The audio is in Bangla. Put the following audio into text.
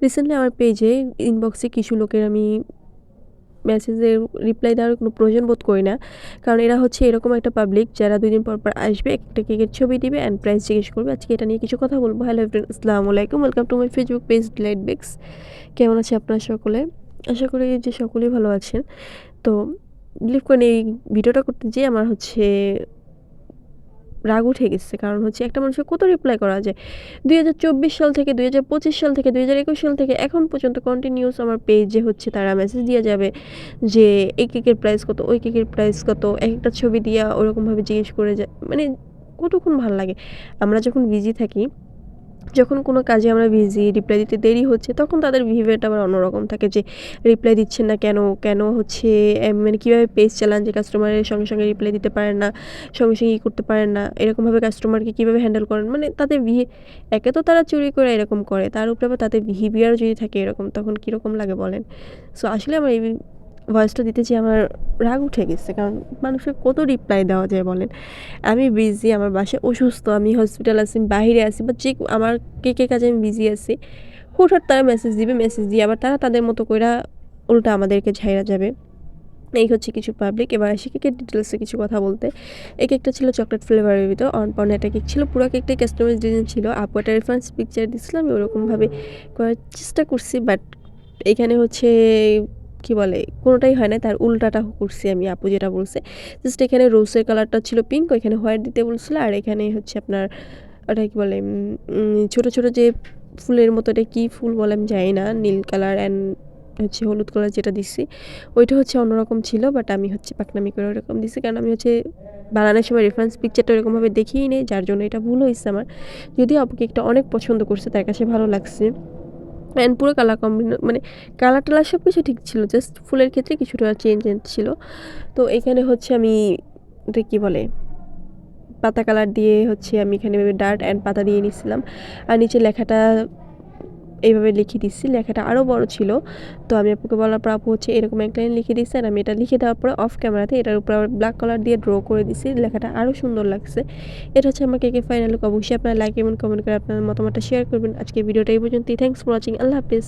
রিসেন্টলি আমার পেজে ইনবক্সে কিছু লোকের আমি মেসেজের রিপ্লাই দেওয়ার কোনো প্রয়োজন বোধ করি না। কারণ এরা হচ্ছে এরকম একটা পাবলিক যারা ২ দিন পর, পর আসবে, একটা কেকের ছবি দিবে অ্যান্ড প্রাইস জিজ্ঞেস করবে। আজকে এটা নিয়ে কিছু কথা বলবো। হ্যালো এভরিওয়ান, আসসালামু আলাইকুম। Welcome to my Facebook page Delight Bakes. কেমন আছে আপনারা সকলে? আশা করি যে সকলেই ভালো আছেন। তো বিলিভ করেন এই ভিডিওটা করতে যেয়ে আমার হচ্ছে রাগ উঠে গেছে। কারণ হচ্ছে একটা মানুষের কত রিপ্লাই করা যায়? ২০২৪ সাল থেকে ২০২৫ সাল থেকে ২০২১ সাল থেকে এখন পর্যন্ত কন্টিনিউয়াস আমার পেজে হচ্ছে তারা মেসেজ দিয়ে যাবে যে এই কেকের প্রাইস কত, ওই কেকের প্রাইস কত, একেকটা ছবি দিয়া ওরকমভাবে জিজ্ঞেস করে যায়। মানে কতক্ষণ ভাল লাগে? আমরা যখন বিজি থাকি, যখন কোনো কাজে আমরা বিজি, রিপ্লাই দিতে দেরি হচ্ছে, তখন তাদের বিহেভিয়ারটা আবার অন্যরকম থাকে যে রিপ্লাই দিচ্ছেন না কেন? কেন হচ্ছে মানে কীভাবে পেজ চালান যে কাস্টমারের সঙ্গে, সঙ্গে রিপ্লাই দিতে পারেন না, সঙ্গে, সঙ্গে করতে পারেন না। এরকমভাবে কাস্টমারকে কীভাবে হ্যান্ডেল করেন? মানে তাদের একে তো তারা চুরি করে এরকম করে, তার উপরে আবার তাদের বিহেভিয়ার যদি থাকে এরকম, তখন কীরকম লাগে বলেন? সো আসলে আমার এই ভয়েসটা দিতে যেয়ে আমার রাগ উঠে গেছে। কারণ মানুষের কত রিপ্লাই দেওয়া যায় বলেন? আমি বিজি, আমার বাসায় অসুস্থ, আমি হসপিটাল আছি, বাহিরে আছি, বা যে আমার কে কাজে আমি বিজি আছি। হুটহাট তারা মেসেজ দিবে, মেসেজ দিয়ে আবার তারা তাদের মতো কইরা উল্টা আমাদেরকে ঝাইরা যাবে। এই হচ্ছে কিছু পাবলিক। এবার আসি কেকের ডিটেলসে কিছু কথা বলতে। এই কেকটা ছিল চকলেট ফ্লেভারের ভিতর অন একটা কেক ছিল। পুরো কেকটাই কাস্টমাইজ ডিজাইন ছিল। আপু একটা রেফারেন্স পিকচার দিছিলাম, আমি ওরকমভাবে করার চেষ্টা করছি, বাট এখানে হচ্ছে কি বলে, কোনোটাই হয় না, তার উল্টাটা করছি আমি। আপু যেটা বলছে, জাস্ট এখানে রোজের কালারটা ছিল পিঙ্ক, ওইখানে হোয়াইট দিতে বলছিল, আর এখানে হচ্ছে আপনার ওটা কি বলে, ছোট ছোট যে ফুলের মতো, এটা কী ফুল বলে আমি জানি না, নীল কালার অ্যান্ড হচ্ছে হলুদ কালার যেটা দিচ্ছি ওইটা হচ্ছে অন্যরকম ছিল, বাট আমি হচ্ছে পাকনামি করে ওরকম দিচ্ছি, কারণ আমি হচ্ছে বানানোর সময় রেফারেন্স পিকচারটা ওরকমভাবে দেখিই নেই, যার জন্য এটা ভুল হয়েছে আমার। যদিও আপু কেকটা অনেক পছন্দ করছে, তার কাছে ভালো লাগছে, অ্যান্ড পুরো কালার মানে কালার টালার সব কিছু ঠিক ছিল, জাস্ট ফুলের ক্ষেত্রে কিছুটা চেঞ্জ ছিল। তো এখানে হচ্ছে আমি এটা কী বলে, পাতা কালার দিয়ে হচ্ছে আমি এখানে ডার্ট অ্যান্ড পাতা দিয়ে নিছিলাম, আর নিচে লেখাটা এইভাবে লিখে দিচ্ছি। লেখাটা আরও বড় ছিল, তো আমি আপুকে বলার পর আপু হচ্ছে এরকম এক লাইন লিখে দিচ্ছে, আর আমি এটা লিখে দেওয়ার পরে অফ ক্যামেরাতে এটার উপর আবার ব্ল্যাক কালার দিয়ে ড্র করে দিচ্ছি। লেখাটা আরও সুন্দর লাগছে। এটা হচ্ছে আমার কেকের ফাইনাল লুক। অবশ্যই আপনারা লাইক এবং কমেন্ট করে আপনার মতামতটা শেয়ার করবেন। আজকে ভিডিওটা এই পর্যন্তই। Thanks for watching. Allah Hafiz.